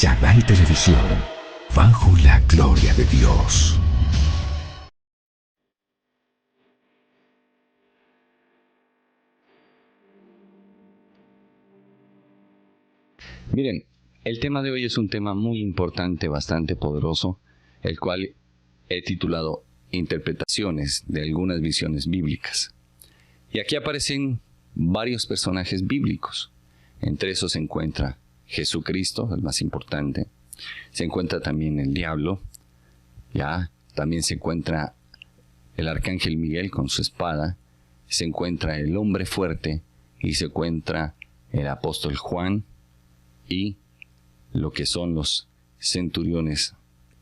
Canal Televisión, bajo la gloria de Dios. Miren, el tema de hoy es un tema muy importante, bastante poderoso, el cual he titulado Interpretaciones de algunas visiones bíblicas. Y aquí aparecen varios personajes bíblicos. Entre esos se encuentra Jesucristo, el más importante. Se encuentra también el diablo. También se encuentra el arcángel Miguel con su espada. Se encuentra el hombre fuerte y se encuentra el apóstol Juan y lo que son los centuriones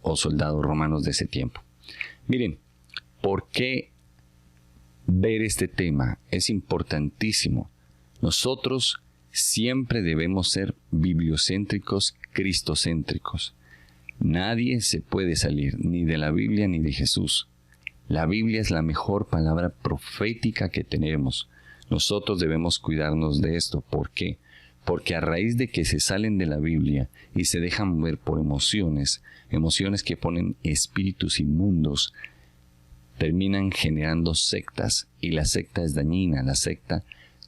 o soldados romanos de ese tiempo. Miren, ¿por qué ver este tema? Es importantísimo. Nosotros siempre debemos ser bibliocéntricos, cristocéntricos. Nadie se puede salir ni de la Biblia ni de Jesús. La Biblia es la mejor palabra profética que tenemos. Nosotros debemos cuidarnos de esto. ¿Por qué? Porque a raíz de que se salen de la Biblia y se dejan mover por emociones que ponen espíritus inmundos, terminan generando sectas, y la secta es dañina. La secta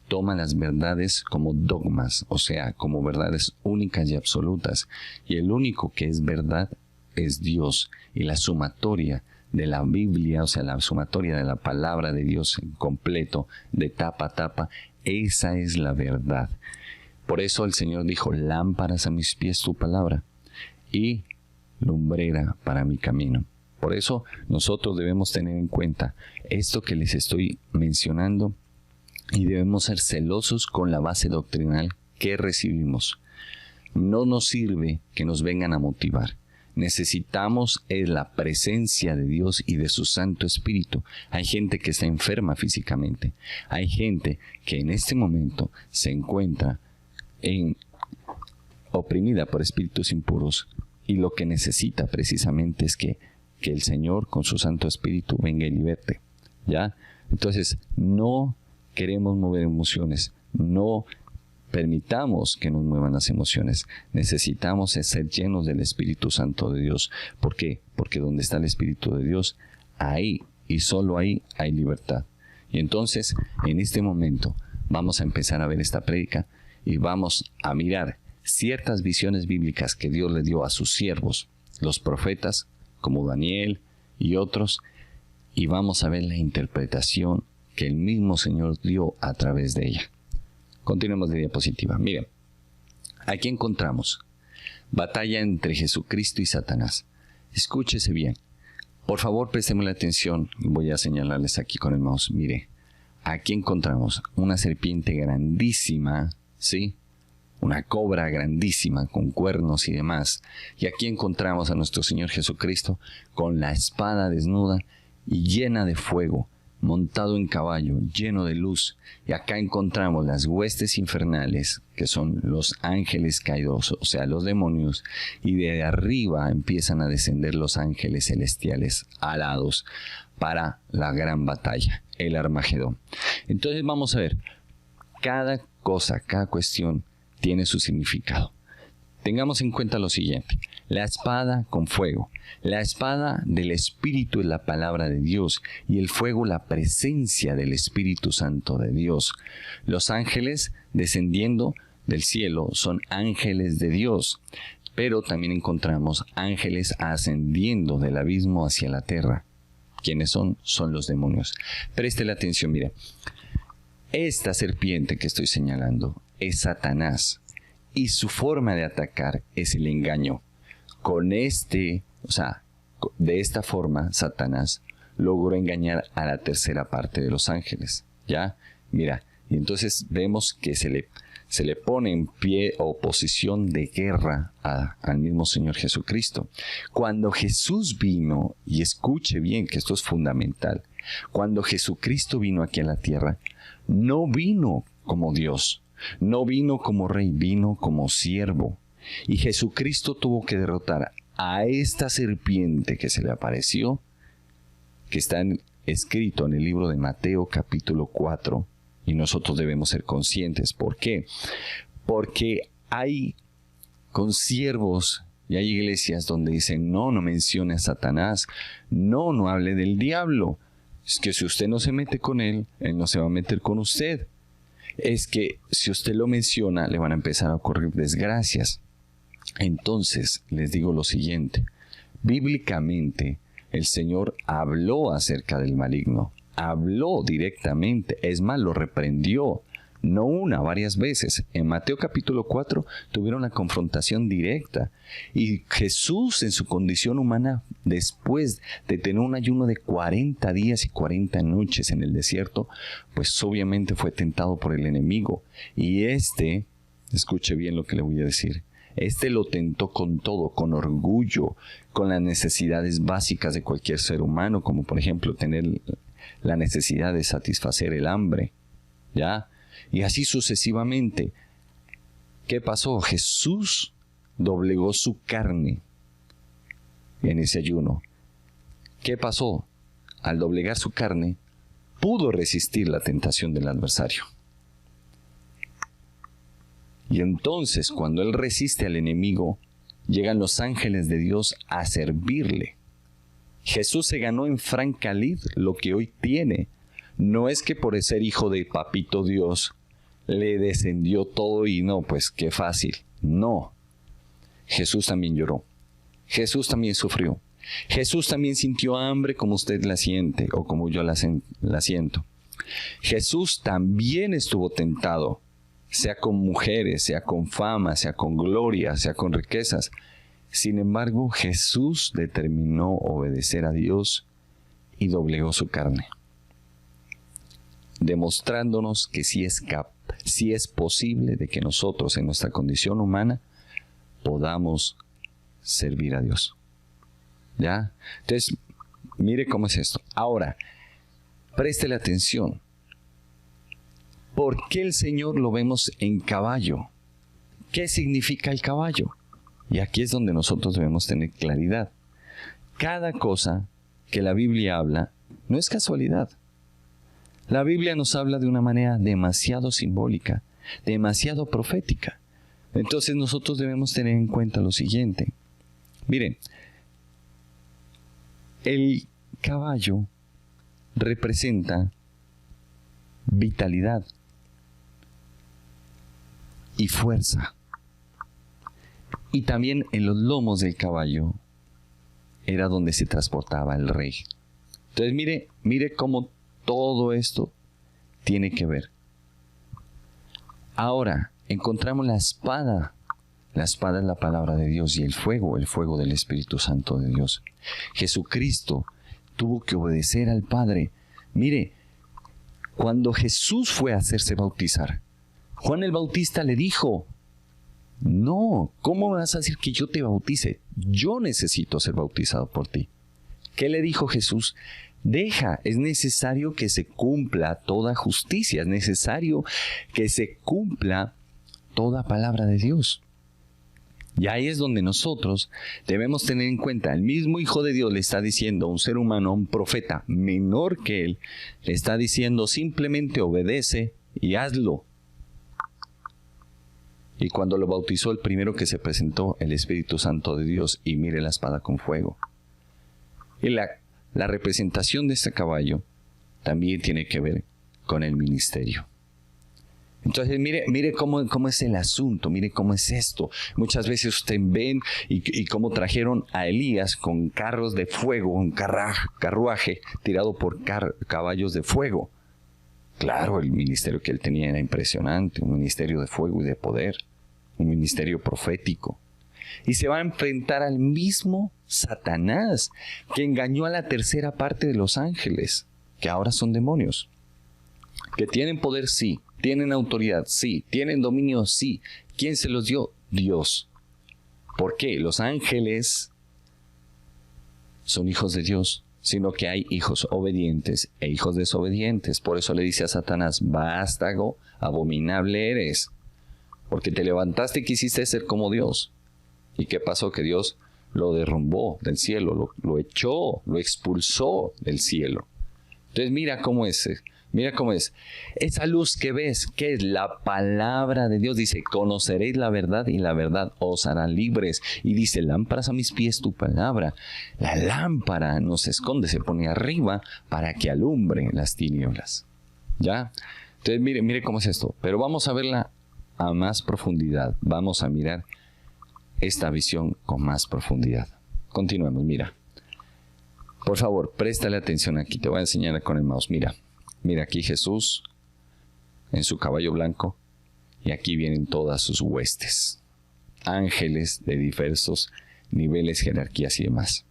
toma las verdades como dogmas, o sea, como verdades únicas y absolutas, y el único que es verdad es Dios, y la sumatoria de la Biblia, o sea, la sumatoria de la palabra de Dios en completo, de tapa a tapa, esa es la verdad. Por eso el Señor dijo: lámparas a mis pies tu palabra y lumbrera para mi camino. Por eso nosotros debemos tener en cuenta esto que les estoy mencionando y debemos ser celosos con la base doctrinal que recibimos. No nos sirve que nos vengan a motivar. Necesitamos la presencia de Dios y de su Santo Espíritu. Hay gente que está enferma físicamente. Hay gente que en este momento se encuentra oprimida por espíritus impuros, y lo que necesita precisamente es que el Señor con su Santo Espíritu venga y liberte. Entonces, no queremos mover emociones, no permitamos que nos muevan las emociones. Necesitamos ser llenos del Espíritu Santo de Dios. ¿Por qué? Porque donde está el Espíritu de Dios, ahí y solo ahí hay libertad. Y entonces, en este momento, vamos a empezar a ver esta prédica y vamos a mirar ciertas visiones bíblicas que Dios le dio a sus siervos, los profetas, como Daniel y otros, y vamos a ver la interpretación que el mismo Señor dio a través de ella. Continuemos de diapositiva. Miren, aquí encontramos batalla entre Jesucristo y Satanás. Escúchese bien. Por favor, présteme la atención. Voy a señalarles aquí con el mouse. Mire, aquí encontramos una serpiente grandísima, ¿sí? Una cobra grandísima con cuernos y demás. Y aquí encontramos a nuestro Señor Jesucristo con la espada desnuda y llena de fuego, montado en caballo, lleno de luz. Y acá encontramos las huestes infernales, que son los ángeles caídos, o sea, los demonios. Y de arriba empiezan a descender los ángeles celestiales alados para la gran batalla, el Armagedón. Entonces vamos a ver, cada cosa, cada cuestión tiene su significado. Tengamos en cuenta lo siguiente: la espada con fuego. La espada del Espíritu es la palabra de Dios, y el fuego la presencia del Espíritu Santo de Dios. Los ángeles descendiendo del cielo son ángeles de Dios, pero también encontramos ángeles ascendiendo del abismo hacia la tierra. ¿Quiénes son? Son los demonios. Préstele atención, mire. Esta serpiente que estoy señalando es Satanás, y su forma de atacar es el engaño. De esta forma, Satanás logró engañar a la tercera parte de los ángeles. Mira, y entonces vemos que se le pone en pie o posición de guerra al mismo Señor Jesucristo. Cuando Jesús vino, y escuche bien que esto es fundamental, cuando Jesucristo vino aquí a la tierra, no vino como Dios, no vino como rey, vino como siervo. Y Jesucristo tuvo que derrotar a esta serpiente que se le apareció, que está escrito en el libro de Mateo capítulo 4, y nosotros debemos ser conscientes. ¿Por qué? Porque hay con siervos, y hay iglesias donde dicen, no mencione a Satanás, no hable del diablo. Es que si usted no se mete con él no se va a meter con usted. Es que si usted lo menciona, le van a empezar a ocurrir desgracias. Entonces, les digo lo siguiente. Bíblicamente, el Señor habló acerca del maligno. Habló directamente. Es más, lo reprendió. No una, varias veces. En Mateo capítulo 4 tuvieron una confrontación directa. Y Jesús, en su condición humana, después de tener un ayuno de 40 días y 40 noches en el desierto, pues obviamente fue tentado por el enemigo. Y escuche bien lo que le voy a decir, lo tentó con todo, con orgullo, con las necesidades básicas de cualquier ser humano, como por ejemplo tener la necesidad de satisfacer el hambre, ¿ya? Y así sucesivamente. ¿Qué pasó? Jesús doblegó su carne en ese ayuno. ¿Qué pasó? Al doblegar su carne, pudo resistir la tentación del adversario. Y entonces, cuando él resiste al enemigo, llegan los ángeles de Dios a servirle. Jesús se ganó en franca lid lo que hoy tiene. No es que por ser hijo de Papito Dios le descendió todo y no, pues qué fácil. No. Jesús también lloró. Jesús también sufrió. Jesús también sintió hambre como usted la siente o como yo la siento. Jesús también estuvo tentado, sea con mujeres, sea con fama, sea con gloria, sea con riquezas. Sin embargo, Jesús determinó obedecer a Dios y doblegó su carne, demostrándonos que sí es posible de que nosotros en nuestra condición humana podamos servir a Dios. ¿Ya? Entonces, mire cómo es esto. Ahora, préstele atención. ¿Por qué el Señor lo vemos en caballo? ¿Qué significa el caballo? Y aquí es donde nosotros debemos tener claridad. Cada cosa que la Biblia habla no es casualidad. La Biblia nos habla de una manera demasiado simbólica, demasiado profética. Entonces nosotros debemos tener en cuenta lo siguiente. Miren, el caballo representa vitalidad y fuerza. Y también en los lomos del caballo era donde se transportaba el rey. Entonces mire cómo todo esto tiene que ver. Ahora, encontramos la espada. La espada es la palabra de Dios y el fuego del Espíritu Santo de Dios. Jesucristo tuvo que obedecer al Padre. Mire, cuando Jesús fue a hacerse bautizar, Juan el Bautista le dijo, no, ¿cómo vas a decir que yo te bautice? Yo necesito ser bautizado por ti. ¿Qué le dijo Jesús? Es necesario que se cumpla toda justicia, es necesario que se cumpla toda palabra de Dios. Y ahí es donde nosotros debemos tener en cuenta, el mismo Hijo de Dios le está diciendo a un ser humano, a un profeta menor que él, le está diciendo simplemente obedece y hazlo. Y cuando lo bautizó, el primero que se presentó, el Espíritu Santo de Dios, y mire la espada con fuego. Y la representación de este caballo también tiene que ver con el ministerio. Entonces, mire cómo es el asunto, mire cómo es esto. Muchas veces ustedes ven y cómo trajeron a Elías con carros de fuego, un carruaje tirado por caballos de fuego. Claro, el ministerio que él tenía era impresionante, un ministerio de fuego y de poder, un ministerio profético. Y se va a enfrentar al mismo Satanás, que engañó a la tercera parte de los ángeles, que ahora son demonios. Que tienen poder, sí. Tienen autoridad, sí. Tienen dominio, sí. ¿Quién se los dio? Dios. ¿Por qué? Los ángeles son hijos de Dios, sino que hay hijos obedientes e hijos desobedientes. Por eso le dice a Satanás, vástago, abominable eres, porque te levantaste y quisiste ser como Dios. ¿Y qué pasó? Que Dios lo derrumbó del cielo, lo echó, lo expulsó del cielo. Entonces mira cómo es. Mira cómo es. Esa luz que ves, que es la palabra de Dios. Dice, conoceréis la verdad y la verdad os hará libres. Y dice, lámparas a mis pies tu palabra. La lámpara no se esconde, se pone arriba para que alumbre las tinieblas. ¿Ya? Entonces, mire cómo es esto. Pero vamos a verla a más profundidad. Vamos a mirar esta visión con más profundidad. Continuemos, mira. Por favor, préstale atención aquí. Te voy a enseñar con el mouse. Mira aquí Jesús en su caballo blanco. Y aquí vienen todas sus huestes. Ángeles de diversos niveles, jerarquías y demás.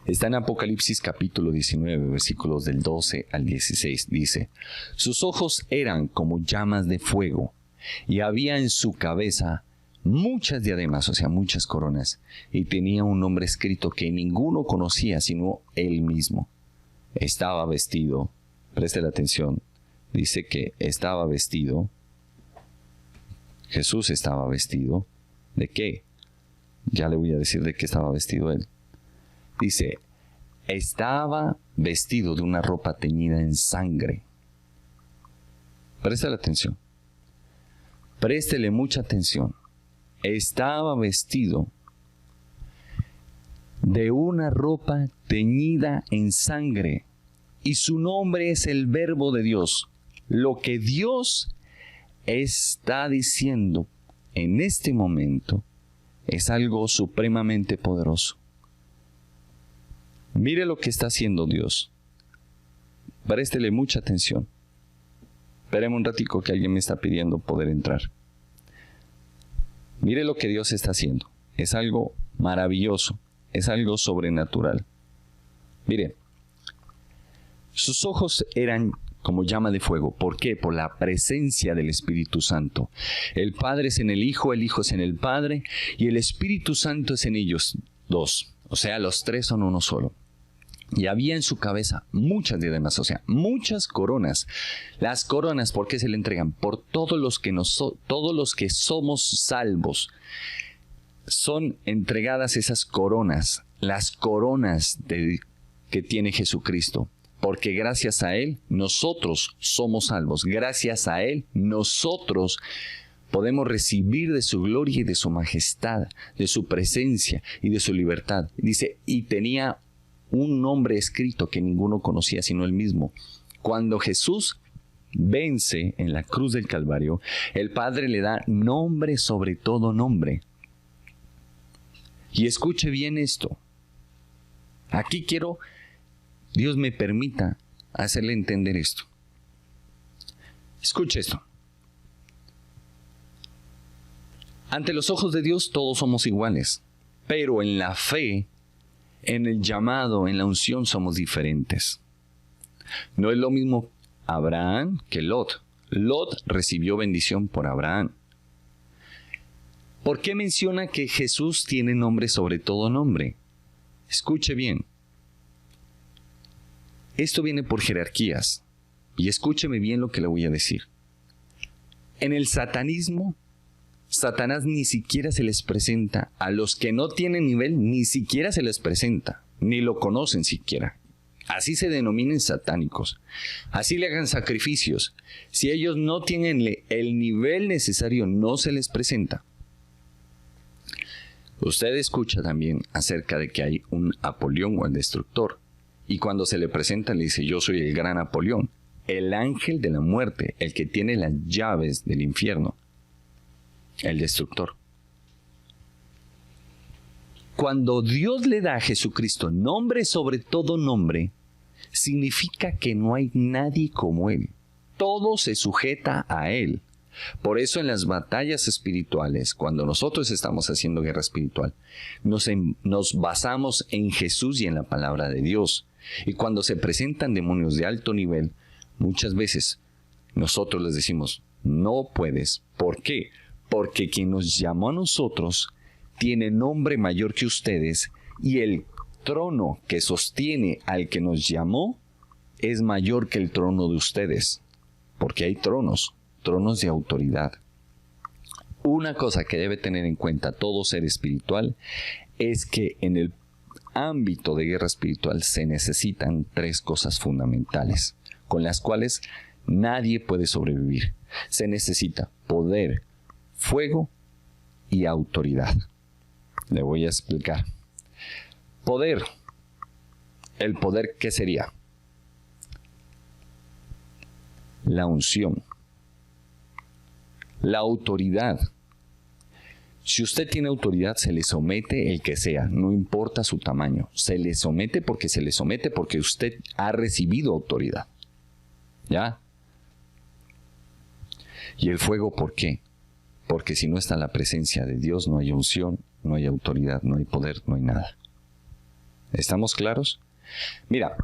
Está en Apocalipsis capítulo 19, versículos del 12 al 16. Dice, sus ojos eran como llamas de fuego, y había en su cabeza muchas diademas, o sea, muchas coronas, y tenía un nombre escrito que ninguno conocía sino él mismo. Estaba vestido, preste la atención, dice que estaba vestido, Jesús estaba vestido, ¿de qué? Ya le voy a decir de qué estaba vestido él. Dice, estaba vestido de una ropa teñida en sangre. Preste la atención. Préstele mucha atención. Estaba vestido de una ropa teñida en sangre. Y su nombre es el Verbo de Dios. Lo que Dios está diciendo en este momento es algo supremamente poderoso. Mire lo que está haciendo Dios. Préstele mucha atención. Espéreme un ratico que alguien me está pidiendo poder entrar. Mire lo que Dios está haciendo. Es algo maravilloso. Es algo sobrenatural. Mire. Sus ojos eran como llama de fuego. ¿Por qué? Por la presencia del Espíritu Santo. El Padre es en el Hijo es en el Padre, y el Espíritu Santo es en ellos dos. O sea, los tres son uno solo. Y había en su cabeza muchas diademas, o sea, muchas coronas. Las coronas, ¿por qué se le entregan? Por todos los que somos salvos. Son entregadas esas coronas, las coronas que tiene Jesucristo. Porque gracias a Él, nosotros somos salvos. Gracias a Él, nosotros podemos recibir de su gloria y de su majestad, de su presencia y de su libertad. Dice, y tenía un nombre escrito que ninguno conocía sino él mismo. Cuando Jesús vence en la cruz del Calvario, el Padre le da nombre sobre todo nombre. Y escuche bien esto. Aquí Dios me permita hacerle entender esto. Escuche esto. Ante los ojos de Dios todos somos iguales, pero en la fe, en el llamado, en la unción somos diferentes. No es lo mismo Abraham que Lot. Lot recibió bendición por Abraham. ¿Por qué menciona que Jesús tiene nombre sobre todo nombre? Escuche bien. Esto viene por jerarquías. Y escúcheme bien lo que le voy a decir. En el satanismo, Satanás ni siquiera se les presenta. A los que no tienen nivel, ni siquiera se les presenta. Ni lo conocen siquiera. Así se denominen satánicos. Así le hagan sacrificios. Si ellos no tienen el nivel necesario, no se les presenta. Usted escucha también acerca de que hay un Apolión o el destructor. Y cuando se le presenta le dice, yo soy el gran Apolión, el ángel de la muerte, el que tiene las llaves del infierno, el destructor. Cuando Dios le da a Jesucristo nombre sobre todo nombre, significa que no hay nadie como Él. Todo se sujeta a Él. Por eso en las batallas espirituales, cuando nosotros estamos haciendo guerra espiritual, nos basamos en Jesús y en la palabra de Dios. Y cuando se presentan demonios de alto nivel, muchas veces nosotros les decimos, no puedes. ¿Por qué? Porque quien nos llamó a nosotros tiene nombre mayor que ustedes, y el trono que sostiene al que nos llamó es mayor que el trono de ustedes. Porque hay tronos de autoridad. Una cosa que debe tener en cuenta todo ser espiritual es que en el ámbito de guerra espiritual se necesitan tres cosas fundamentales. con las cuales nadie puede sobrevivir. Se necesita poder, fuego y autoridad. Le voy a explicar. Poder. ¿El poder qué sería? La unción. La autoridad. Si usted tiene autoridad, se le somete el que sea, no importa su tamaño. Se le somete porque usted ha recibido autoridad. ¿Ya? ¿Y el fuego por qué? Porque si no está la presencia de Dios, no hay unción, no hay autoridad, no hay poder, no hay nada. ¿Estamos claros? Mira,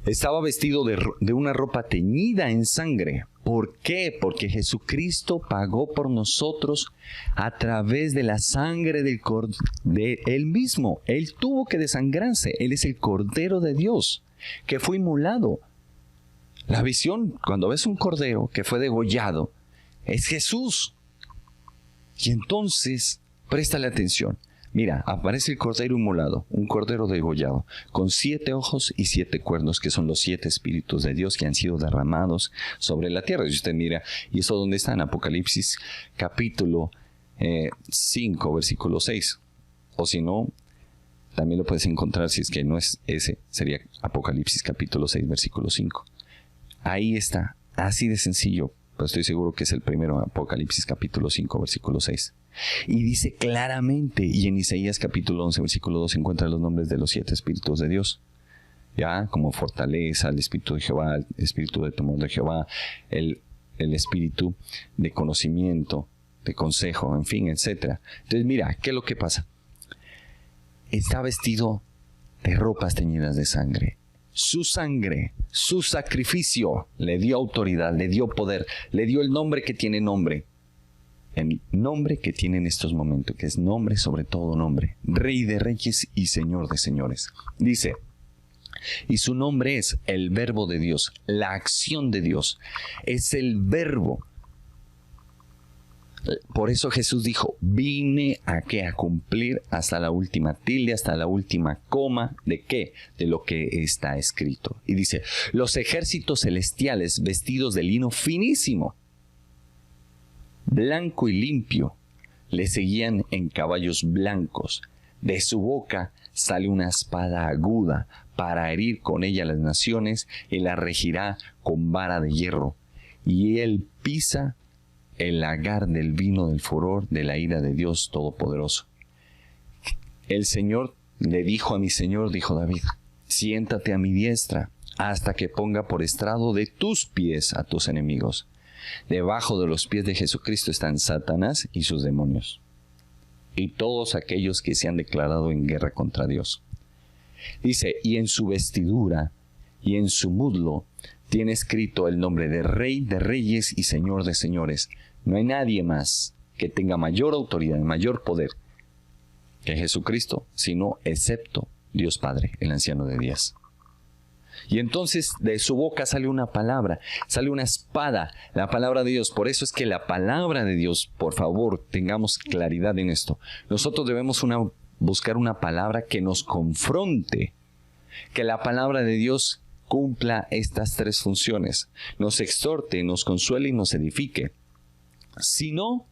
estaba vestido de una ropa teñida en sangre. ¿Por qué? Porque Jesucristo pagó por nosotros a través de la sangre de Él mismo. Él tuvo que desangrarse. Él es el Cordero de Dios, que fue inmolado. La visión, cuando ves un cordero que fue degollado, es Jesús. Y entonces, préstale atención. Mira, aparece el cordero inmolado, un cordero degollado, con 7 ojos y 7 cuernos, que son los 7 espíritus de Dios que han sido derramados sobre la tierra. Y usted mira, ¿y eso dónde está? En Apocalipsis capítulo 5, versículo 6. O si no, también lo puedes encontrar, si es que no es ese, sería Apocalipsis capítulo 6, versículo 5. Ahí está, así de sencillo, pero estoy seguro que es el primero, Apocalipsis capítulo 5, versículo 6. Y dice claramente, y en Isaías capítulo 11, versículo 2, se encuentran los nombres de los 7 espíritus de Dios. Ya, como fortaleza, el espíritu de Jehová, el espíritu de temor de Jehová, el espíritu de conocimiento, de consejo, en fin, etc. Entonces mira, ¿qué es lo que pasa? Está vestido de ropas teñidas de sangre. Su sangre, su sacrificio, le dio autoridad, le dio poder, le dio el nombre que tiene nombre. El nombre que tiene en estos momentos, que es nombre sobre todo nombre, Rey de reyes y Señor de señores. Dice, y su nombre es el verbo de Dios, la acción de Dios, es el verbo. Por eso Jesús dijo, vine a cumplir hasta la última tilde, hasta la última coma, ¿de qué? De lo que está escrito. Y dice, los ejércitos celestiales vestidos de lino finísimo, blanco y limpio, le seguían en caballos blancos. De su boca sale una espada aguda para herir con ella las naciones, y la regirá con vara de hierro. Y él pisa el lagar del vino del furor de la ira de Dios Todopoderoso. El Señor le dijo a mi Señor, dijo David, siéntate a mi diestra hasta que ponga por estrado de tus pies a tus enemigos. Debajo de los pies de Jesucristo están Satanás y sus demonios, y todos aquellos que se han declarado en guerra contra Dios. Dice, y en su vestidura y en su muslo tiene escrito el nombre de Rey de reyes y Señor de señores. No hay nadie más que tenga mayor autoridad y mayor poder que Jesucristo, sino excepto Dios Padre, el anciano de días. Y entonces de su boca sale una palabra, sale una espada, la palabra de Dios. Por eso es que la palabra de Dios, por favor, tengamos claridad en esto. Nosotros debemos buscar una palabra que nos confronte, que la palabra de Dios cumpla estas 3 funciones: nos exhorte, nos consuele y nos edifique. Si no,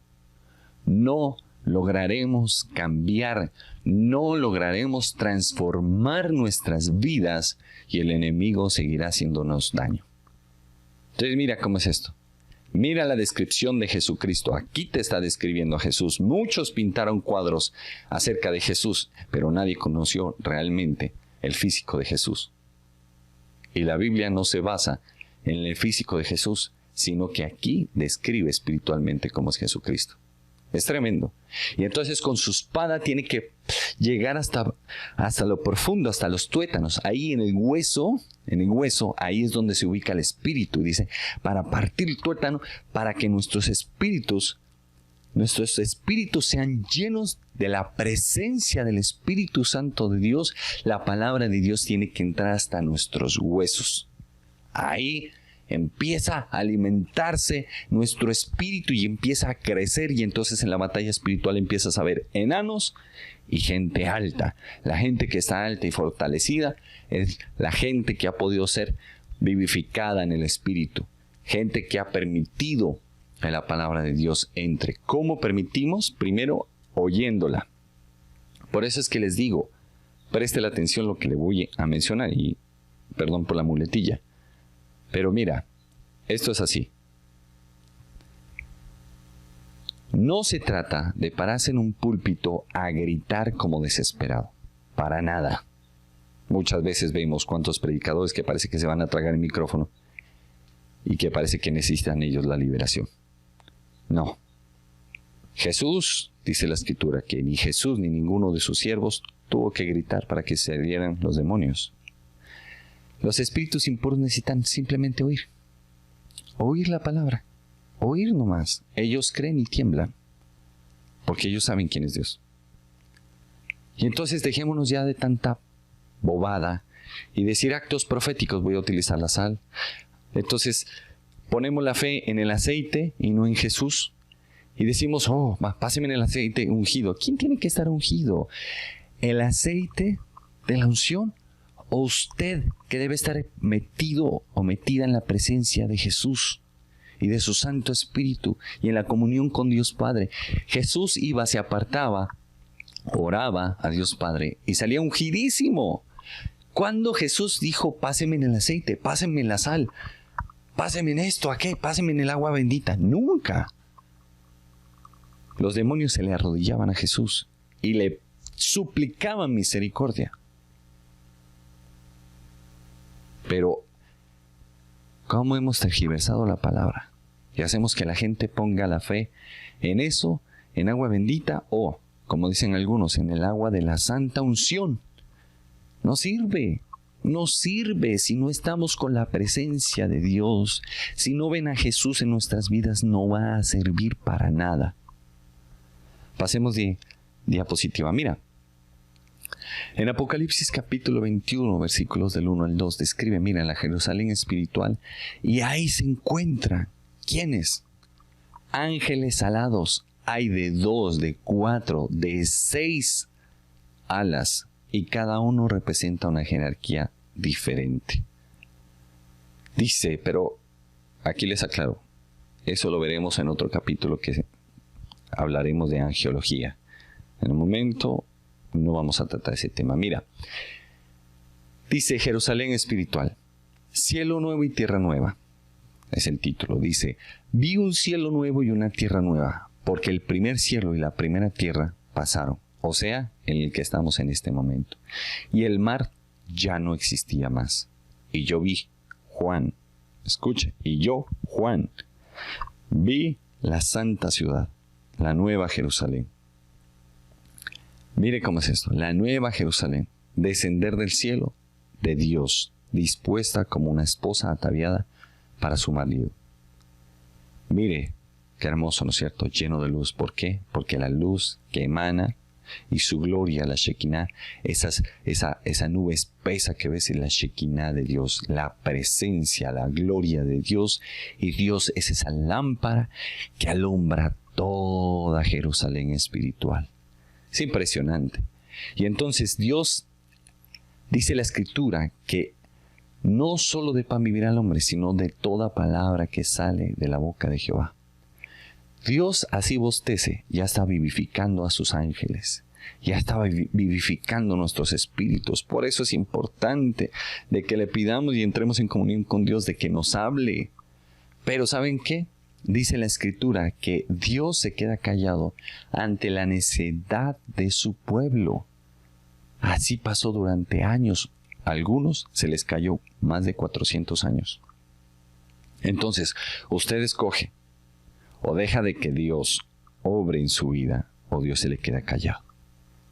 no lograremos cambiar, no lograremos transformar nuestras vidas, y el enemigo seguirá haciéndonos daño. Entonces mira cómo es esto. Mira la descripción de Jesucristo. Aquí te está describiendo a Jesús. Muchos pintaron cuadros acerca de Jesús, pero nadie conoció realmente el físico de Jesús. Y la Biblia no se basa en el físico de Jesús, sino que aquí describe espiritualmente cómo es Jesucristo. Es tremendo. Y entonces con su espada tiene que llegar hasta lo profundo, hasta los tuétanos. Ahí en el hueso, ahí es donde se ubica el espíritu. Dice, para partir el tuétano, para que nuestros espíritus sean llenos de la presencia del Espíritu Santo de Dios. La palabra de Dios tiene que entrar hasta nuestros huesos. Ahí empieza a alimentarse nuestro espíritu y empieza a crecer, y entonces en la batalla espiritual empiezas a ver enanos y gente alta. La gente que está alta y fortalecida es la gente que ha podido ser vivificada en el Espíritu. Gente que ha permitido que la palabra de Dios entre. ¿Cómo permitimos? Primero, oyéndola. Por eso es que les digo, preste la atención a lo que le voy a mencionar y perdón por la muletilla. Pero mira, esto es así. No se trata de pararse en un púlpito a gritar como desesperado. Para nada. Muchas veces vemos cuantos predicadores que parece que se van a tragar el micrófono y que parece que necesitan ellos la liberación. No. Jesús, dice la Escritura, que ni Jesús ni ninguno de sus siervos tuvo que gritar para que se dieran los demonios. Los espíritus impuros necesitan simplemente oír. Oír la palabra. Oír nomás. Ellos creen y tiemblan. Porque ellos saben quién es Dios. Y entonces dejémonos ya de tanta bobada y decir actos proféticos. Voy a utilizar la sal. Entonces ponemos la fe en el aceite y no en Jesús. Y decimos, oh, páseme el aceite ungido. ¿Quién tiene que estar ungido? ¿El aceite de la unción? ¿O usted que debe estar metido o metida en la presencia de Jesús y de su Santo Espíritu y en la comunión con Dios Padre? Jesús iba, se apartaba, oraba a Dios Padre y salía ungidísimo. ¿Cuándo Jesús dijo, páseme en el aceite, páseme en la sal, páseme en esto, ¿a qué? Páseme en el agua bendita? Nunca. Los demonios se le arrodillaban a Jesús y le suplicaban misericordia. Pero, ¿cómo hemos tergiversado la palabra? Y hacemos que la gente ponga la fe en eso, en agua bendita o, como dicen algunos, en el agua de la santa unción. No sirve. No sirve si no estamos con la presencia de Dios. Si no ven a Jesús en nuestras vidas, no va a servir para nada. Pasemos de diapositiva. Mira, en Apocalipsis capítulo 21, versículos del 1 al 2, describe, mira, la Jerusalén espiritual, y ahí se encuentran, ¿quiénes? Ángeles alados. Hay de 2, de 4, de 6 alas, y cada uno representa una jerarquía diferente. Dice, pero aquí les aclaro, eso lo veremos en otro capítulo que hablaremos de angeología. En el momento no vamos a tratar ese tema. Mira, dice Jerusalén espiritual, cielo nuevo y tierra nueva. Es el título. Dice, vi un cielo nuevo y una tierra nueva, porque el primer cielo y la primera tierra pasaron. O sea, en el que estamos en este momento. Y el mar ya no existía más. Y yo vi, Juan, escuche, y yo, Juan, vi la santa ciudad, la nueva Jerusalén. Mire cómo es esto, la nueva Jerusalén, descender del cielo de Dios, dispuesta como una esposa ataviada para su marido. Mire, qué hermoso, ¿no es cierto? Lleno de luz. ¿Por qué? Porque la luz que emana y su gloria, la Shekinah, esa nube espesa que ves es la Shekinah de Dios, la presencia, la gloria de Dios, y Dios es esa lámpara que alumbra toda Jerusalén espiritual. Es impresionante. Y entonces Dios, dice la Escritura, que no solo de pan vivirá el hombre, sino de toda palabra que sale de la boca de Jehová. Dios, así bostece, ya está vivificando a sus ángeles, ya está vivificando nuestros espíritus. Por eso es importante de que le pidamos y entremos en comunión con Dios, de que nos hable. Pero ¿saben qué? Dice la Escritura que Dios se queda callado ante la necedad de su pueblo. Así pasó durante años. A algunos se les cayó más de 400 años. Entonces, usted escoge. O deja de que Dios obre en su vida, o Dios se le queda callado.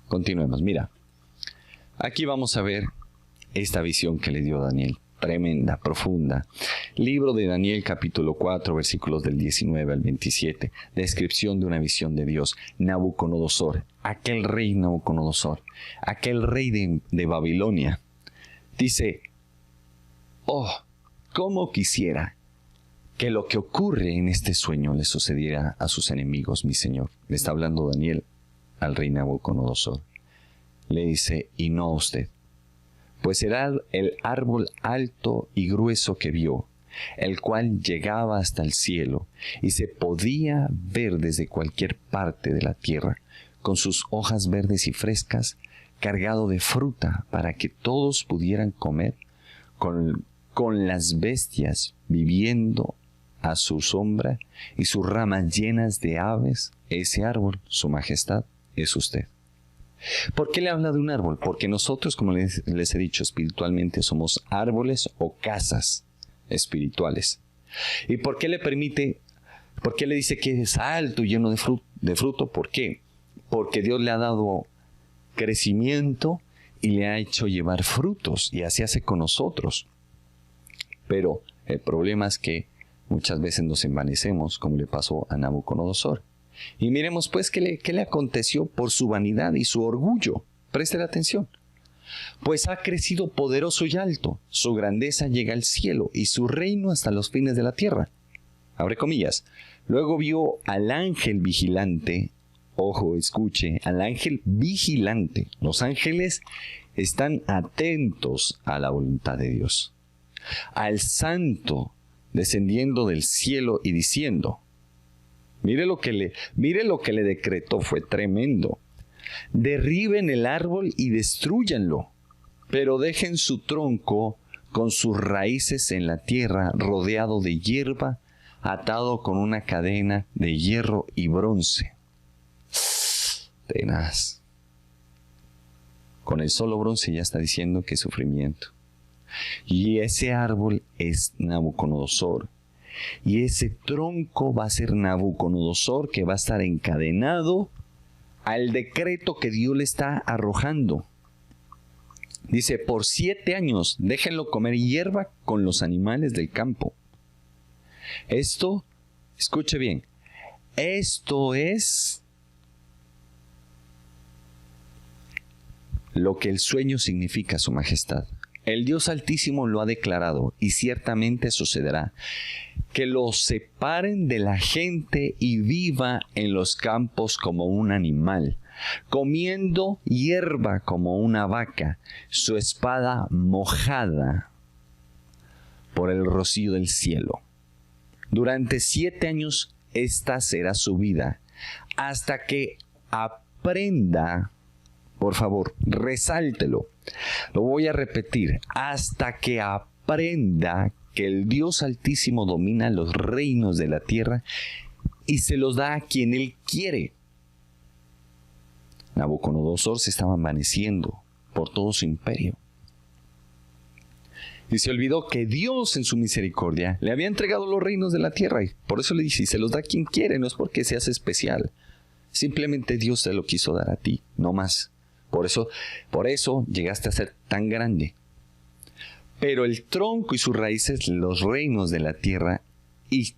Continuemos. Mira, aquí vamos a ver esta visión que le dio Daniel. Tremenda, profunda. Libro de Daniel, capítulo 4, versículos del 19 al 27. Descripción de una visión de Dios. Nabucodonosor, aquel rey Nabucodonosor, aquel rey de Babilonia. Dice, oh, cómo quisiera que lo que ocurre en este sueño le sucediera a sus enemigos, mi Señor. Le está hablando Daniel al rey Nabucodonosor. Le dice, y no a usted. pues era el árbol alto y grueso que vio, el cual llegaba hasta el cielo y se podía ver desde cualquier parte de la tierra, con sus hojas verdes y frescas, cargado de fruta para que todos pudieran comer, con las bestias viviendo a su sombra y sus ramas llenas de aves. Ese árbol, su majestad, es usted. ¿Por qué le habla de un árbol? Porque nosotros, como les he dicho, espiritualmente somos árboles o casas espirituales. ¿Y por qué le permite, por qué le dice que es alto y lleno de fruto? ¿Por qué? Porque Dios le ha dado crecimiento y le ha hecho llevar frutos, y así hace con nosotros. Pero el problema es que muchas veces nos envanecemos, como le pasó a Nabucodonosor. Y miremos pues qué le aconteció por su vanidad y su orgullo. Presten atención. Pues ha crecido poderoso y alto, su grandeza llega al cielo y su reino hasta los fines de la tierra. Abre comillas. Luego vio al ángel vigilante. Ojo, escuche, al ángel vigilante. Los ángeles están atentos a la voluntad de Dios. Al santo descendiendo del cielo y diciendo, mire lo que le decretó, fue tremendo. Derriben el árbol y destrúyanlo, pero dejen su tronco con sus raíces en la tierra, rodeado de hierba, atado con una cadena de hierro y bronce. Tenaz. Con el solo bronce ya está diciendo que es sufrimiento. Y ese árbol es Nabucodonosor. Y ese tronco va a ser Nabucodonosor, que va a estar encadenado al decreto que Dios le está arrojando. Dice, por 7 años déjenlo comer hierba con los animales del campo. Esto, escuche bien, esto es lo que el sueño significa, su majestad. El Dios Altísimo lo ha declarado y ciertamente sucederá, que lo separen de la gente y viva en los campos como un animal, comiendo hierba como una vaca, su espada mojada por el rocío del cielo. Durante 7 años esta será su vida, hasta que aprenda, por favor, resáltelo. Lo voy a repetir, hasta que aprenda que el Dios Altísimo domina los reinos de la tierra y se los da a quien Él quiere. Nabucodonosor se estaba envaneciendo por todo su imperio. Y se olvidó que Dios en su misericordia le había entregado los reinos de la tierra. Y por eso le dice, y se los da a quien quiere, no es porque seas especial. Simplemente Dios te lo quiso dar a ti, no más. Por eso llegaste a ser tan grande. Pero el tronco y sus raíces, los reinos de la tierra, y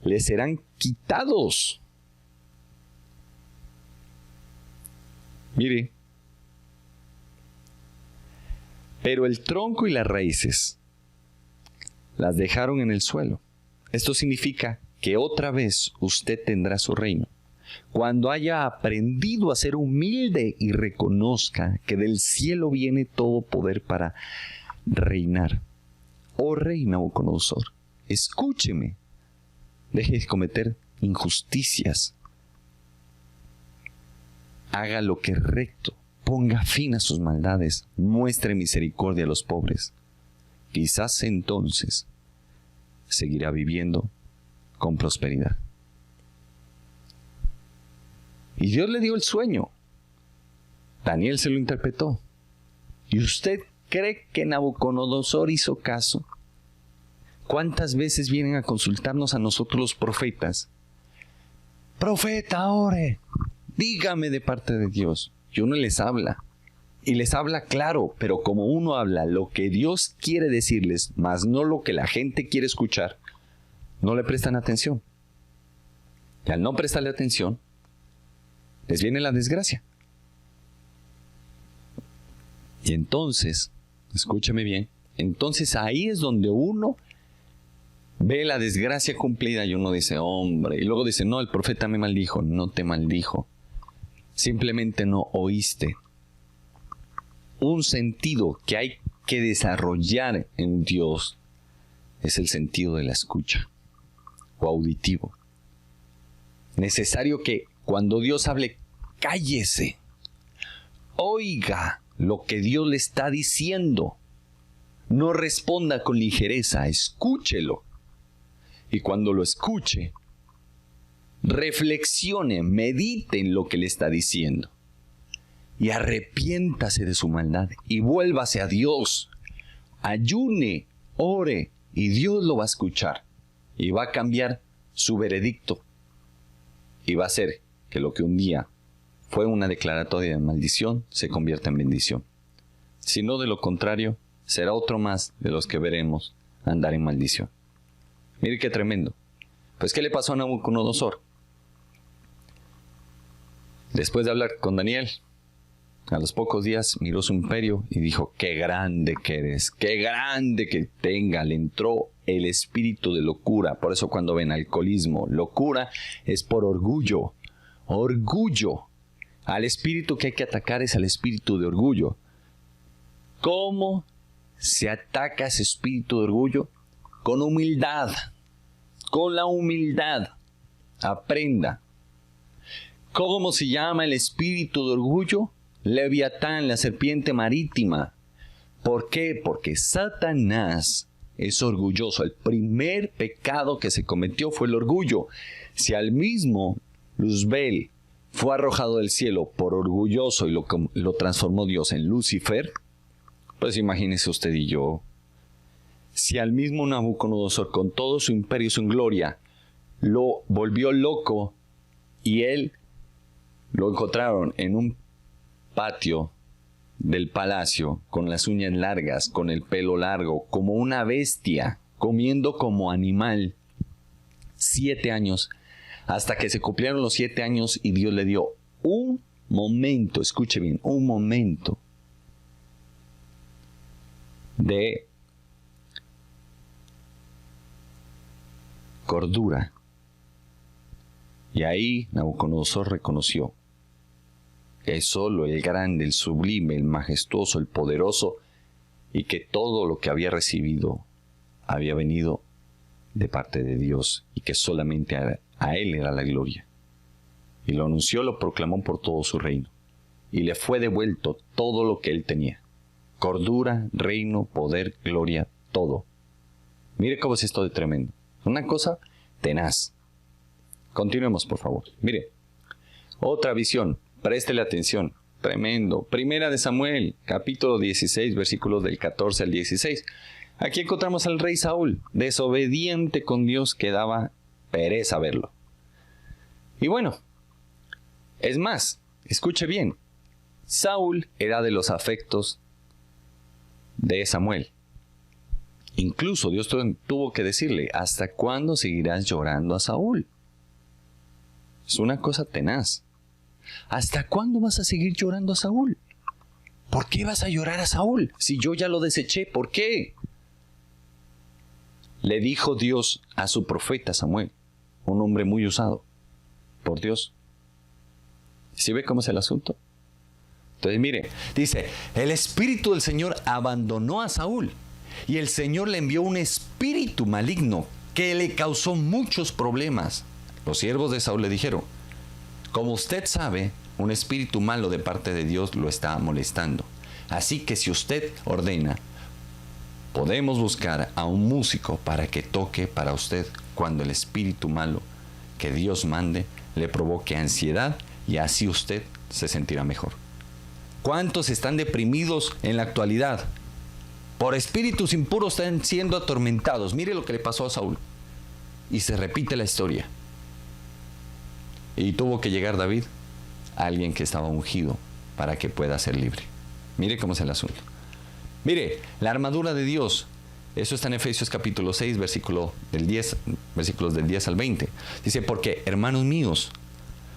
le serán quitados. Mire. Pero el tronco y las raíces las dejaron en el suelo. Esto significa que otra vez usted tendrá su reino. Cuando haya aprendido a ser humilde y reconozca que del cielo viene todo poder para reinar. Oh rey Nabucodonosor, escúcheme. Deje de cometer injusticias. Haga lo que es recto. Ponga fin a sus maldades. Muestre misericordia a los pobres. Quizás entonces seguirá viviendo con prosperidad. Y Dios le dio el sueño. Daniel se lo interpretó. ¿Y usted cree que Nabucodonosor hizo caso? ¿Cuántas veces vienen a consultarnos a nosotros los profetas? Profeta, ore, dígame de parte de Dios. Y uno les habla. Y les habla claro, pero como uno habla lo que Dios quiere decirles, más no lo que la gente quiere escuchar, no le prestan atención. Y al no prestarle atención, les viene la desgracia. Y entonces, escúchame bien, entonces ahí es donde uno ve la desgracia cumplida y uno dice, hombre, y luego dice, no, el profeta me maldijo. No te maldijo. Simplemente no oíste un sentido que hay que desarrollar en Dios es el sentido de la escucha o auditivo. Necesario que cuando Dios hable, cállese. Oiga lo que Dios le está diciendo. No responda con ligereza, escúchelo. Y cuando lo escuche, reflexione, medite en lo que le está diciendo. Y arrepiéntase de su maldad y vuélvase a Dios. Ayune, ore y Dios lo va a escuchar. Y va a cambiar su veredicto. Y va a hacer que lo que un día fue una declaratoria de maldición se convierta en bendición. Si no, de lo contrario, será otro más de los que veremos andar en maldición. Mire qué tremendo. Pues, ¿qué le pasó a Nabucodonosor? Después de hablar con Daniel, a los pocos días miró su imperio y dijo: qué grande que eres, qué grande que tenga. Le entró el espíritu de locura. Por eso cuando ven alcoholismo, locura, es por orgullo. Orgullo. Al espíritu que hay que atacar es al espíritu de orgullo. ¿Cómo se ataca ese espíritu de orgullo? Con humildad. Con la humildad. Aprenda. ¿Cómo se llama el espíritu de orgullo? Leviatán, la serpiente marítima. ¿Por qué? Porque Satanás es orgulloso. El primer pecado que se cometió fue el orgullo. Si al mismo Luzbel fue arrojado del cielo por orgulloso y lo transformó Dios en Lucifer, pues imagínese usted y yo. Si al mismo Nabucodonosor, con todo su imperio y su gloria, lo volvió loco y él lo encontraron en un patio del palacio, con las uñas largas, con el pelo largo, como una bestia, comiendo como animal, 7 años, hasta que se cumplieron los 7 años y Dios le dio un momento, escuche bien, un momento de cordura. Y ahí Nabucodonosor reconoció que solo el grande, el sublime, el majestuoso, el poderoso, y que todo lo que había recibido había venido de parte de Dios, y que solamente a Él era la gloria. Y lo anunció, lo proclamó por todo su reino, y le fue devuelto todo lo que Él tenía: cordura, reino, poder, gloria, todo. Mire cómo es esto de tremendo. Una cosa tenaz. Continuemos, por favor. Mire, otra visión. Préstele atención. Tremendo. Primera de Samuel, capítulo 16, versículos del 14 al 16. Aquí encontramos al rey Saúl, desobediente con Dios, que daba pereza verlo. Y bueno, es más, escuche bien. Saúl era de los afectos de Samuel. Incluso Dios tuvo que decirle: ¿hasta cuándo seguirás llorando a Saúl? Es una cosa tenaz. ¿Hasta cuándo vas a seguir llorando a Saúl? ¿Por qué vas a llorar a Saúl si yo ya lo deseché? ¿Por qué? Le dijo Dios a su profeta Samuel, un hombre muy usado por Dios. ¿Sí ve cómo es el asunto? Entonces mire, dice: el espíritu del Señor abandonó a Saúl y el Señor le envió un espíritu maligno que le causó muchos problemas. Los siervos de Saúl le dijeron: como usted sabe, un espíritu malo de parte de Dios lo está molestando. Así que si usted ordena, podemos buscar a un músico para que toque para usted cuando el espíritu malo que Dios mande le provoque ansiedad, y así usted se sentirá mejor. ¿Cuántos están deprimidos en la actualidad? Por espíritus impuros están siendo atormentados. Mire lo que le pasó a Saúl. Y se repite la historia. Y tuvo que llegar David, alguien que estaba ungido, para que pueda ser libre. Mire cómo es el asunto. Mire, la armadura de Dios. Eso está en Efesios capítulo 6, versículos del 10 al 20. Dice: porque, hermanos míos,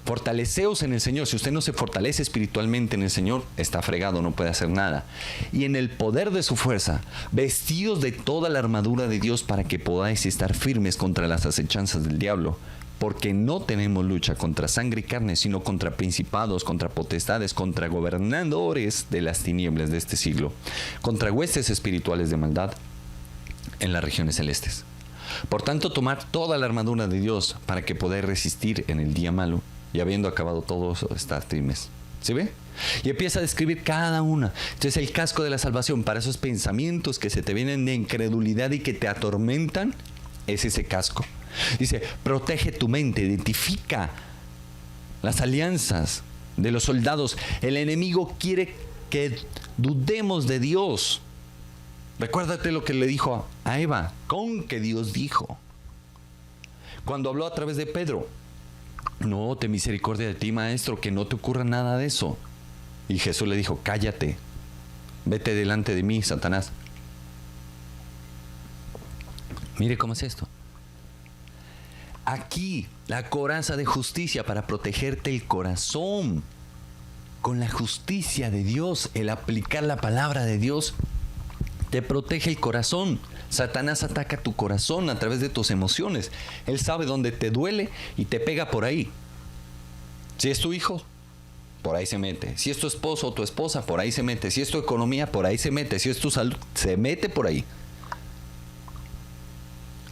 fortaleceos en el Señor. Si usted no se fortalece espiritualmente en el Señor, está fregado, no puede hacer nada. Y en el poder de su fuerza, vestidos de toda la armadura de Dios, para que podáis estar firmes contra las acechanzas del diablo. porque no tenemos lucha contra sangre y carne, sino contra principados, contra potestades, contra gobernadores de las tinieblas de este siglo, contra huestes espirituales de maldad en las regiones celestes. Por tanto, tomar toda la armadura de Dios para que podáis resistir en el día malo, y habiendo acabado todo, estar firmes. ¿Sí ve? Y empieza a describir cada una. Entonces, el casco de la salvación para esos pensamientos que se te vienen de incredulidad y que te atormentan, es ese casco. Dice, protege tu mente, identifica las alianzas de los soldados. El enemigo quiere que dudemos de Dios. Recuérdate lo que le dijo a Eva, con que Dios dijo. Cuando habló a través de Pedro, no, ten misericordia de ti, maestro, que no te ocurra nada de eso. Y Jesús le dijo, cállate, vete delante de mí, Satanás. Mire cómo es esto. Aquí, la coraza de justicia para protegerte el corazón. Con la justicia de Dios, el aplicar la palabra de Dios, te protege el corazón. Satanás ataca tu corazón a través de tus emociones. Él sabe dónde te duele y te pega por ahí. Si es tu hijo, por ahí se mete. Si es tu esposo o tu esposa, por ahí se mete. Si es tu economía, por ahí se mete. Si es tu salud, se mete por ahí.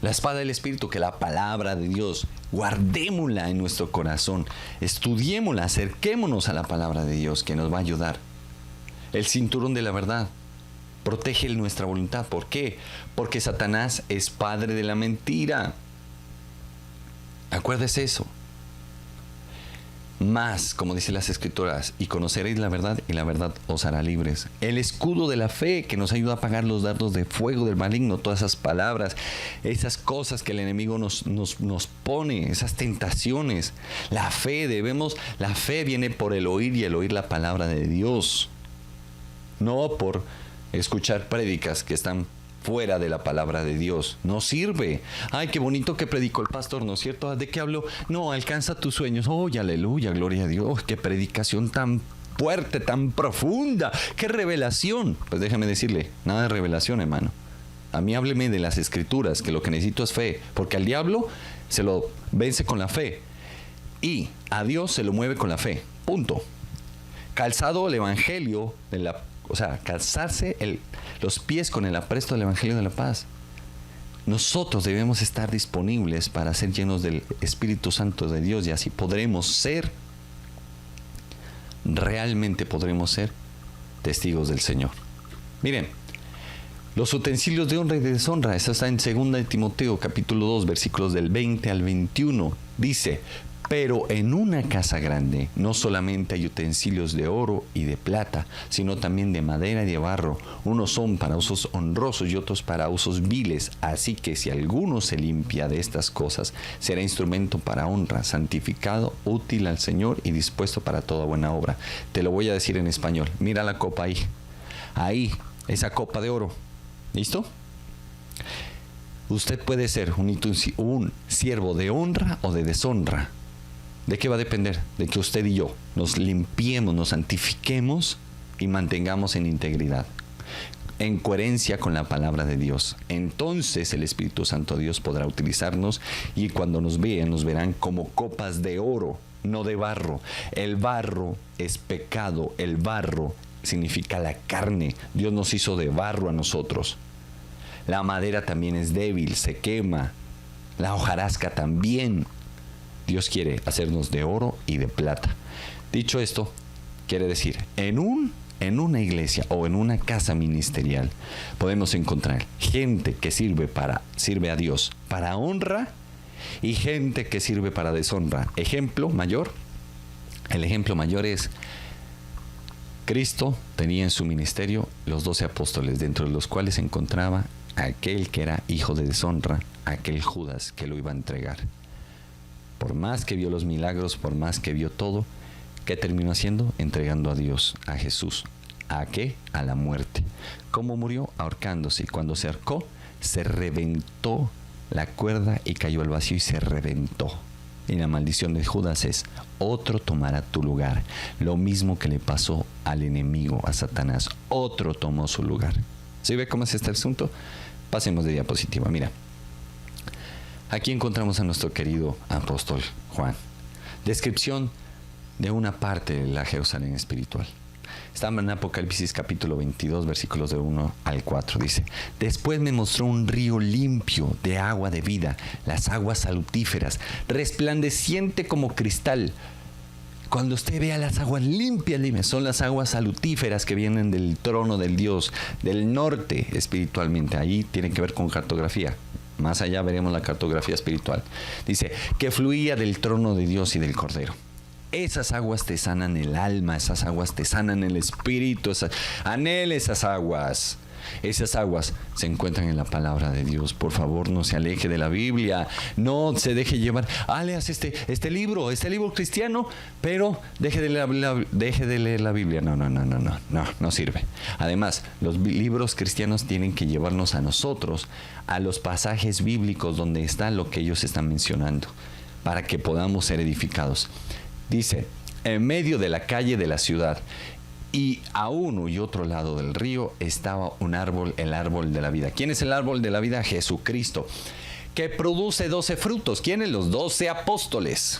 La espada del Espíritu, que la palabra de Dios, guardémosla en nuestro corazón, estudiémosla, acerquémonos a la palabra de Dios que nos va a ayudar. El cinturón de la verdad, protege nuestra voluntad. ¿Por qué? Porque Satanás es padre de la mentira. Acuérdese eso. Más, como dicen las Escrituras, y conoceréis la verdad, y la verdad os hará libres. El escudo de la fe, que nos ayuda a apagar los dardos de fuego del maligno, todas esas palabras, esas cosas que el enemigo nos pone, esas tentaciones. La fe viene por el oír, y el oír la palabra de Dios, no por escuchar prédicas que están fuera de la palabra de Dios. No sirve. Ay, qué bonito que predicó el pastor, ¿no es cierto? ¿De qué habló? No, alcanza tus sueños. Oh, aleluya, gloria a Dios. Oh, qué predicación tan fuerte, tan profunda. ¡Qué revelación! Pues déjame decirle, nada de revelación, hermano. A mí hábleme de las Escrituras, que lo que necesito es fe, porque al diablo se lo vence con la fe y a Dios se lo mueve con la fe. Punto. Calzado el evangelio de la, calzarse los pies con el apresto del evangelio de la paz. Nosotros debemos estar disponibles para ser llenos del Espíritu Santo de Dios, y así realmente podremos ser testigos del Señor. Miren, los utensilios de honra y de deshonra, eso está en 2 de Timoteo capítulo 2, versículos del 20 al 21. Dice, pero en una casa grande no solamente hay utensilios de oro y de plata, sino también de madera y de barro. Unos son para usos honrosos y otros para usos viles. Así que si alguno se limpia de estas cosas, será instrumento para honra, santificado, útil al Señor y dispuesto para toda buena obra. Te lo voy a decir en español. Mira la copa ahí. Ahí, esa copa de oro. ¿Listo? Usted puede ser un siervo de honra o de deshonra. ¿De qué va a depender? De que usted y yo nos limpiemos, nos santifiquemos y mantengamos en integridad, en coherencia con la palabra de Dios. Entonces el Espíritu Santo Dios podrá utilizarnos, y cuando nos vean, nos verán como copas de oro, no de barro. El barro es pecado, el barro significa la carne. Dios nos hizo de barro a nosotros. La madera también es débil, se quema. La hojarasca también. Dios quiere hacernos de oro y de plata. Dicho esto, quiere decir, en una iglesia o en una casa ministerial podemos encontrar gente que sirve a Dios para honra, y gente que sirve para deshonra. El ejemplo mayor es Cristo tenía en su ministerio los 12 apóstoles, dentro de los cuales se encontraba aquel que era hijo de deshonra, aquel Judas que lo iba a entregar. Por más que vio los milagros, por más que vio todo, ¿qué terminó haciendo? Entregando a Dios, a Jesús. ¿A qué? A la muerte. ¿Cómo murió? Ahorcándose. Y cuando se ahorcó, se reventó la cuerda y cayó al vacío y se reventó. Y la maldición de Judas es: otro tomará tu lugar. Lo mismo que le pasó al enemigo, a Satanás. Otro tomó su lugar. ¿Sí ve cómo es este asunto? Pasemos de diapositiva. Mira. Aquí encontramos a nuestro querido apóstol Juan. Descripción de una parte de la Jerusalén espiritual. Estamos en Apocalipsis capítulo 22, versículos de 1 al 4. Dice: después me mostró un río limpio de agua de vida, las aguas salutíferas, resplandeciente como cristal. Cuando usted vea las aguas limpias, son las aguas salutíferas que vienen del trono del Dios, del norte espiritualmente. Ahí tiene que ver con cartografía. Más allá veremos la cartografía espiritual. Dice que fluía del trono de Dios y del Cordero. Esas aguas te sanan el alma, esas aguas te sanan el espíritu, anhela esas aguas. Esas aguas se encuentran en la palabra de Dios. Por favor, no se aleje de la Biblia, no se deje llevar. Leas este libro cristiano, pero deje de leer la Biblia. No sirve. Además, los libros cristianos tienen que llevarnos a nosotros a los pasajes bíblicos donde está lo que ellos están mencionando, para que podamos ser edificados. Dice: en medio de la calle de la ciudad y a uno y otro lado del río estaba un árbol, el árbol de la vida. ¿Quién es el árbol de la vida? Jesucristo, que produce 12 frutos. ¿Quiénes? Los 12 apóstoles.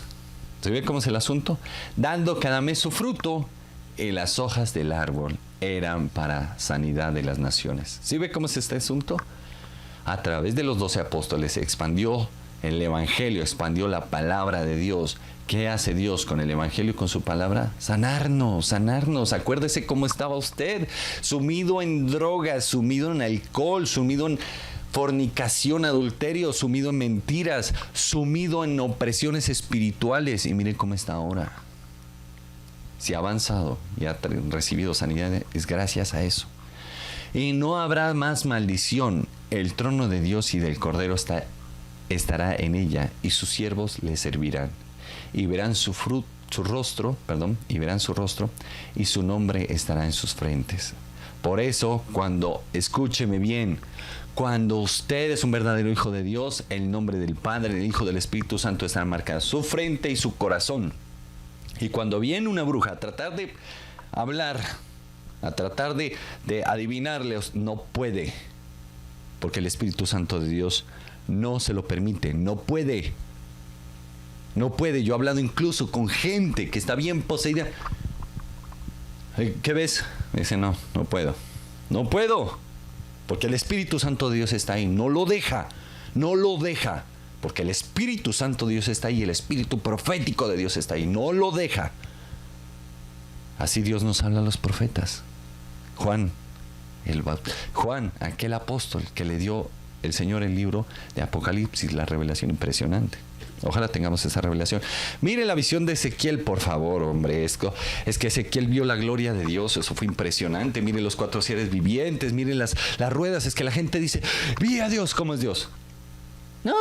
¿Se ve cómo es el asunto? Dando cada mes su fruto, y las hojas del árbol eran para sanidad de las naciones. ¿Sí ve cómo es este asunto? A través de los 12 apóstoles se expandió el evangelio, expandió la palabra de Dios. ¿Qué hace Dios con el evangelio y con su palabra? Sanarnos. Acuérdese cómo estaba usted, sumido en drogas, sumido en alcohol, sumido en fornicación, adulterio, sumido en mentiras, sumido en opresiones espirituales. Y mire cómo está ahora. Si ha avanzado y ha recibido sanidad, es gracias a eso. Y no habrá más maldición. El trono de Dios y del Cordero estará en ella, y sus siervos le servirán. Y verán su rostro, y su nombre estará en sus frentes. Por eso, escúcheme bien, cuando usted es un verdadero hijo de Dios, el nombre del Padre, del Hijo, del Espíritu Santo estarán marcadas su frente y su corazón. Y cuando viene una bruja a tratar de hablar, a tratar de adivinarle, no puede, porque el Espíritu Santo de Dios no se lo permite, no puede. Yo he hablado incluso con gente que está bien poseída. ¿Qué ves? Me dice: no puedo, porque el Espíritu Santo de Dios está ahí. No lo deja, porque el Espíritu Santo de Dios está ahí, el Espíritu profético de Dios está ahí, no lo deja. Así Dios nos habla a los profetas. Juan, aquel apóstol que le dio el Señor el libro de Apocalipsis, la revelación impresionante. Ojalá tengamos esa revelación. Mire la visión de Ezequiel, por favor, hombre. Es que Ezequiel vio la gloria de Dios. Eso fue impresionante. Mire los 4 seres vivientes. Mire las ruedas. Es que la gente dice: vi a Dios. ¿Cómo es Dios? No,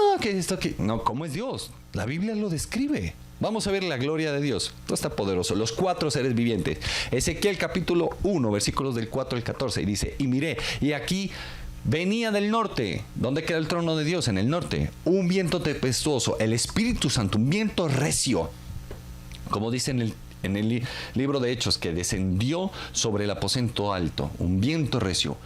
¿cómo es Dios? La Biblia lo describe. Vamos a ver la gloria de Dios. Todo está poderoso. Los 4 seres vivientes. Ezequiel capítulo 1, versículos del 4 al 14. Y dice: y miré, y aquí venía del norte. ¿Dónde queda el trono de Dios? En el norte. Un viento tempestuoso, el Espíritu Santo, un viento recio, como dice en el libro de Hechos, que descendió sobre el aposento alto, un viento recio,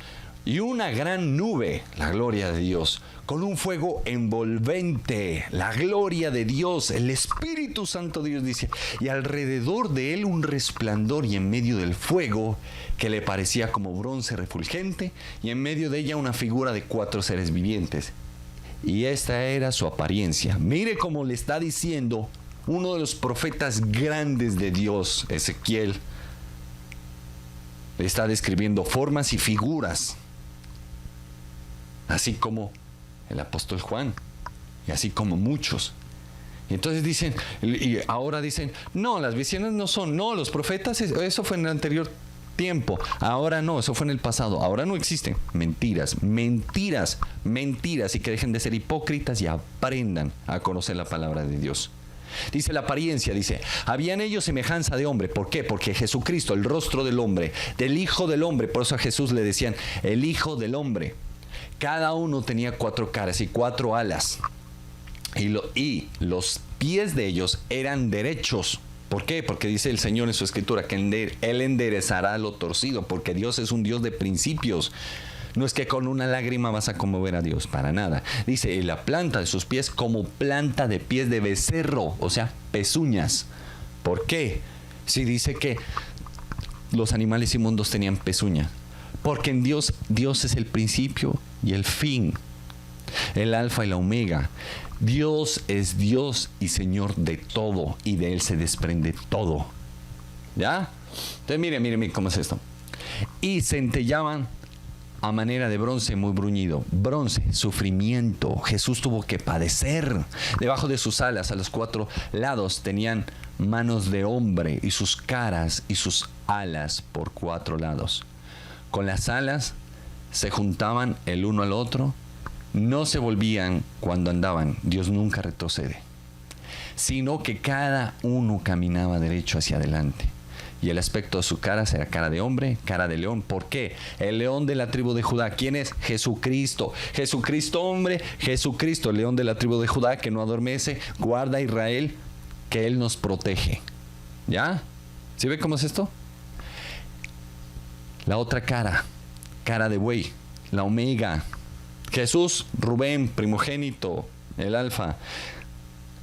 y una gran nube, la gloria de Dios, con un fuego envolvente, la gloria de Dios, el Espíritu Santo de Dios, dice, y alrededor de él un resplandor, y en medio del fuego, que le parecía como bronce refulgente, y en medio de ella una figura de 4 seres vivientes. Y esta era su apariencia. Mire cómo le está diciendo uno de los profetas grandes de Dios, Ezequiel. Le está describiendo formas y figuras, así como el apóstol Juan, y así como muchos. Y entonces dicen, y ahora dicen: no, las visiones no son, no, los profetas, eso fue en el anterior tiempo, ahora no, eso fue en el pasado, ahora no existen. Mentiras, y que dejen de ser hipócritas y aprendan a conocer la palabra de Dios. Dice la apariencia, dice: había en ellos semejanza de hombre. ¿Por qué? Porque Jesucristo, el rostro del hombre, del Hijo del Hombre, por eso a Jesús le decían el Hijo del Hombre. Cada uno tenía 4 caras y 4 alas. Y los pies de ellos eran derechos. ¿Por qué? Porque dice el Señor en su escritura que Él enderezará lo torcido, porque Dios es un Dios de principios. No es que con una lágrima vas a conmover a Dios, para nada. Dice, y la planta de sus pies como planta de pies de becerro, o sea, pezuñas. ¿Por qué? Si dice que los animales inmundos tenían pezuñas. Porque en Dios es el principio y el fin, el alfa y la omega. Dios es Dios y Señor de todo, y de Él se desprende todo. ¿Ya? Entonces mire cómo es esto. Y centellaban a manera de bronce muy bruñido. Bronce, sufrimiento. Jesús tuvo que padecer. Debajo de sus alas, a los 4 lados, tenían manos de hombre, y sus caras y sus alas por 4 lados. Con las alas se juntaban el uno al otro. No se volvían cuando andaban. Dios nunca retrocede, sino que cada uno caminaba derecho hacia adelante. Y el aspecto de su cara será cara de hombre, cara de león. ¿Por qué? El león de la tribu de Judá. ¿Quién es? Jesucristo. Jesucristo hombre, Jesucristo, el león de la tribu de Judá, que no adormece, guarda a Israel, que Él nos protege. ¿Ya? ¿Sí ve cómo es esto? La otra cara, cara de buey, la omega. Jesús, Rubén, primogénito, el alfa.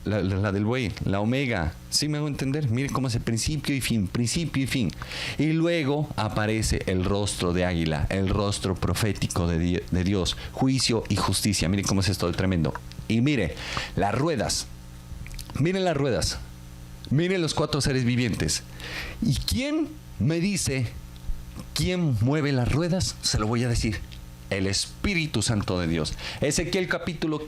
La del buey, la omega. ¿Sí me hago entender? Mire cómo es el principio y fin, principio y fin. Y luego aparece el rostro de águila, el rostro profético de Dios, juicio y justicia. Mire cómo es esto de tremendo. Y mire, las ruedas. Miren las ruedas. Miren los 4 seres vivientes. ¿Y quién me dice quién mueve las ruedas? Se lo voy a decir. El Espíritu Santo de Dios. Ezequiel capítulo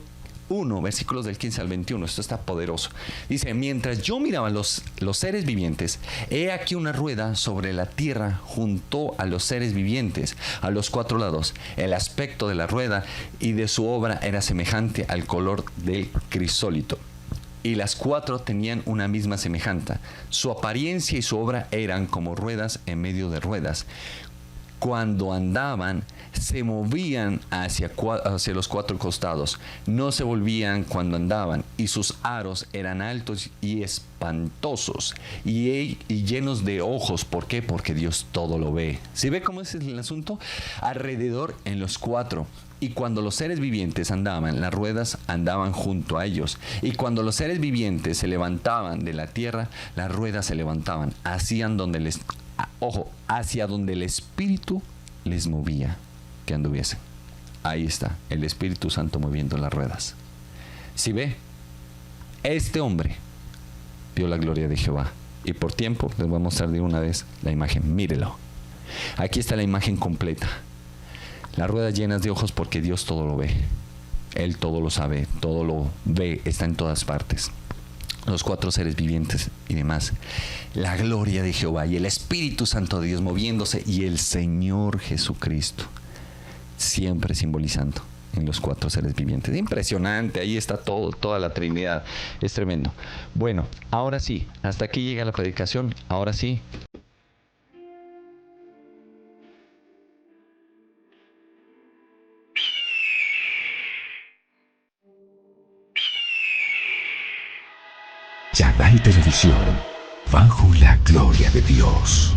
1, versículos del 15 al 21, esto está poderoso. Dice, mientras yo miraba los seres vivientes, he aquí una rueda sobre la tierra junto a los seres vivientes, a los 4 lados. El aspecto de la rueda y de su obra era semejante al color del crisólito. Y las 4 tenían una misma semejanza. Su apariencia y su obra eran como ruedas en medio de ruedas. Cuando andaban, se movían hacia los 4 costados. No se volvían cuando andaban. Y sus aros eran altos y espantosos. Y llenos de ojos. ¿Por qué? Porque Dios todo lo ve. ¿Sí ve cómo es el asunto? Alrededor en los 4. Y cuando los seres vivientes andaban, las ruedas andaban junto a ellos. Y cuando los seres vivientes se levantaban de la tierra, las ruedas se levantaban. Hacían hacia donde el Espíritu les movía que anduviesen. Ahí está, el Espíritu Santo moviendo las ruedas. ¿Sí ve? Este hombre vio la gloria de Jehová. Y por tiempo les voy a mostrar de una vez la imagen. Mírelo. Aquí está la imagen completa. Las ruedas llenas de ojos porque Dios todo lo ve. Él todo lo sabe, todo lo ve, está en todas partes. Los 4 seres vivientes y demás. La gloria de Jehová y el Espíritu Santo de Dios moviéndose, y el Señor Jesucristo siempre simbolizando en los 4 seres vivientes. Impresionante, ahí está toda la Trinidad. Es tremendo. Bueno, ahora sí, hasta aquí llega la predicación. Ahora sí. Chadai Televisión, bajo la gloria de Dios.